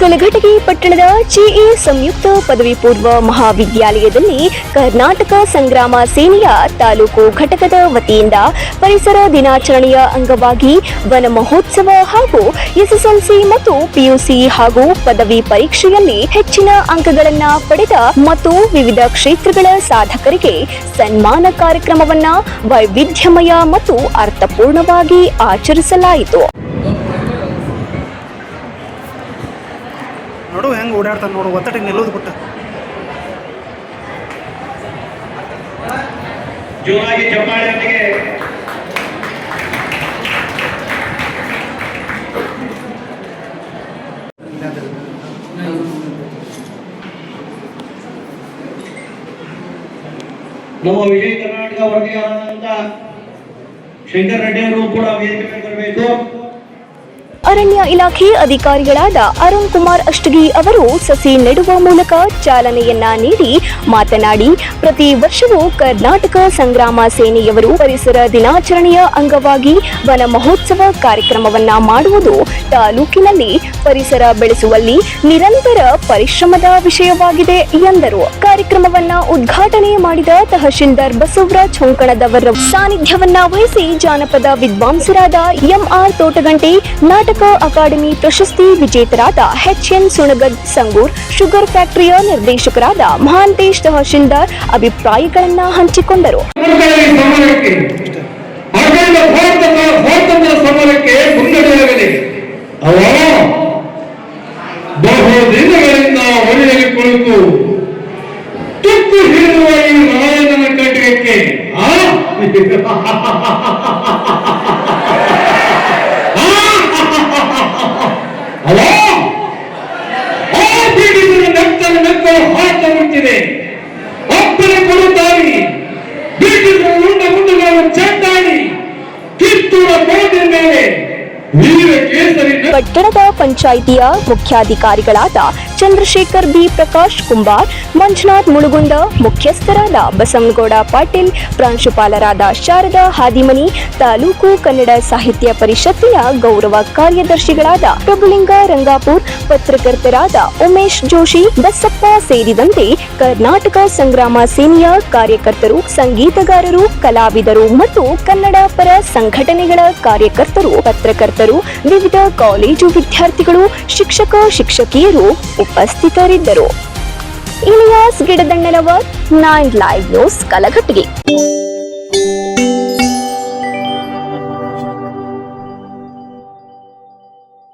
ಕಲಘಟಗಿ ಪಟ್ಟಣದ ಜಿಇ ಸಂಯುಕ್ತ ಪದವಿ ಪೂರ್ವ ಮಹಾವಿದ್ಯಾಲಯದಲ್ಲಿ ಕರ್ನಾಟಕ ಸಂಗ್ರಾಮ ಸೇನೆಯ ತಾಲೂಕು ಘಟಕದ ವತಿಯಿಂದ ಪರಿಸರ ದಿನಾಚರಣೆಯ ಅಂಗವಾಗಿ ವನ ಮಹೋತ್ಸವ ಹಾಗೂ ಎಸ್ಎಸ್ಎಲ್ಸಿ ಮತ್ತು ಪಿಯುಸಿ ಹಾಗೂ ಪದವಿ ಪರೀಕ್ಷೆಯಲ್ಲಿ ಹೆಚ್ಚಿನ ಅಂಕಗಳನ್ನ ಪಡೆದ ಮತ್ತು ವಿವಿಧ ಕ್ಷೇತ್ರಗಳ ಸಾಧಕರಿಗೆ ಸನ್ಮಾನ ಕಾರ್ಯಕ್ರಮವನ್ನ ವೈವಿಧ್ಯಮಯ ಮತ್ತು ಅರ್ಥಪೂರ್ಣವಾಗಿ ಆಚರಿಸಲಾಯಿತು. ನೋಡು ಹೆಂಗೆ ಓಡಾಡ್ತಾನೆ ನೋಡು, ಒತ್ತಟಿಗೆ ನಿಲ್ಲೋದು ಬಿಟ್ಟು ಜೋರಾಗಿ ಚಪ್ಪಾಳೆಯೊಂದಿಗೆ ನಮ್ಮ ವಿಜಯ ಕರ್ನಾಟಕ ವರದಿಗಾರರಾದಂತ ಶಂಕರ್ ರೆಡ್ಡಿ ಅವರು ಕೂಡ ವೇದಿಕೆ ಮೇಲೆ ಬರಬೇಕು. ಅರಣ್ಯ ಇಲಾಖೆ ಅಧಿಕಾರಿಗಳಾದ ಅರುಣ್ ಕುಮಾರ್ ಅಷ್ಟಗಿ ಅವರು ಸಸಿ ನೆಡುವ ಮೂಲಕ ಚಾಲನೆಯನ್ನ ನೀಡಿ ಮಾತನಾಡಿ, ಪ್ರತಿ ವರ್ಷವೂ ಕರ್ನಾಟಕ ಸಂಗ್ರಾಮ ಸೇನೆಯವರು ಪರಿಸರ ದಿನಾಚರಣೆಯ ಅಂಗವಾಗಿ ವನ ಮಹೋತ್ಸವ ಕಾರ್ಯಕ್ರಮವನ್ನ ಮಾಡುವುದು ತಾಲೂಕಿನಲ್ಲಿ ಪರಿಸರ ಬೆಳೆಸುವಲ್ಲಿ ನಿರಂತರ ಪರಿಶ್ರಮದ ವಿಷಯವಾಗಿದೆ ಎಂದರು. ಕಾರ್ಯಕ್ರಮವನ್ನ ಉದ್ಘಾಟನೆ ಮಾಡಿದ ತಹಶೀಲ್ದಾರ್ ಬಸವರಾಜ್ ಹೊಂಕಣದವರ ಸಾನ್ನಿಧ್ಯವನ್ನ ವಹಿಸಿ ಜಾನಪದ ವಿದ್ವಾಂಸರಾದ ಎಂಆರ್ ತೋಟಗಂಟೆ, ನಾಟಕ ಅಕಾಡೆಮಿ ಪ್ರಶಸ್ತಿ ವಿಜೇತರಾದ ಎಚ್ಎನ್ ಸುಣಗದ್ ಸಂಗೂರ್, ಶುಗರ್ ಫ್ಯಾಕ್ಟರಿಯ ನಿರ್ದೇಶಕರಾದ ಮಹಾಂತೇಶ್ ತಹಶೀಲ್ದಾರ್ ಅಭಿಪ್ರಾಯಗಳನ್ನ ಹಂಚಿಕೊಂಡರು. ಬಹುದಿನಗಳಿಂದ ಹೊಳೆಯಲ್ಲಿ ಕುಳಿತು ತುಕ್ಕು ಹೀರುವ ಈ ರಾಯನ ಕಟ್ಟಡಕ್ಕೆ ನೆತ್ತಲು ಹಾಕ ಮುಟ್ಟಿದೆ. ಒಬ್ಬರ ಕೊಡುತ್ತಾರಿ ಬೀಟಿಗಳು ಉಂಡ ಮುಂಡುಗಳನ್ನು ಚೆಂಡಾಡಿ ಕಿತ್ತೂರ ಕೋಟೆ ಮೇಲೆ ಪಟ್ಟಣದ ಪಂಚಾಯಿತಿಯ ಮುಖ್ಯಾಧಿಕಾರಿಗಳಾದ ಚಂದ್ರಶೇಖರ್ ಬಿ ಪ್ರಕಾಶ್ ಕುಂಬಾರ್, ಮಂಜುನಾಥ್ ಮುಳುಗುಂದ, ಮುಖ್ಯಸ್ಥರಾದ ಬಸವನಗೌಡ ಪಾಟೀಲ್, ಪ್ರಾಂಶುಪಾಲರಾದ ಶಾರದಾ ಹಾದಿಮನಿ, ತಾಲೂಕು ಕನ್ನಡ ಸಾಹಿತ್ಯ ಪರಿಷತ್ತಿನ ಗೌರವ ಕಾರ್ಯದರ್ಶಿಗಳಾದ ಪ್ರಭುಲಿಂಗ ರಂಗಾಪುರ್, ಪತ್ರಕರ್ತರಾದ ಉಮೇಶ್ ಜೋಶಿ, ಬಸಪ್ಪ ಸೇರಿದಂತೆ ಕರ್ನಾಟಕ ಸಂಗ್ರಾಮ ಸೇನೆಯ ಕಾರ್ಯಕರ್ತರು, ಸಂಗೀತಗಾರರು, ಕಲಾವಿದರು ಮತ್ತು ಕನ್ನಡ ಪರ ಸಂಘಟನೆಗಳ ಕಾರ್ಯಕರ್ತರು, ಪತ್ರಕರ್ತರು, ವಿವಿಧ ಕಾಲೇಜು ವಿದ್ಯಾರ್ಥಿಗಳು, ಶಿಕ್ಷಕ ಶಿಕ್ಷಕಿಯರು ಉಪಸ್ಥಿತರಿದ್ದರು. Ilyas Gidadandanavar, 9 live news, Kalghatgi.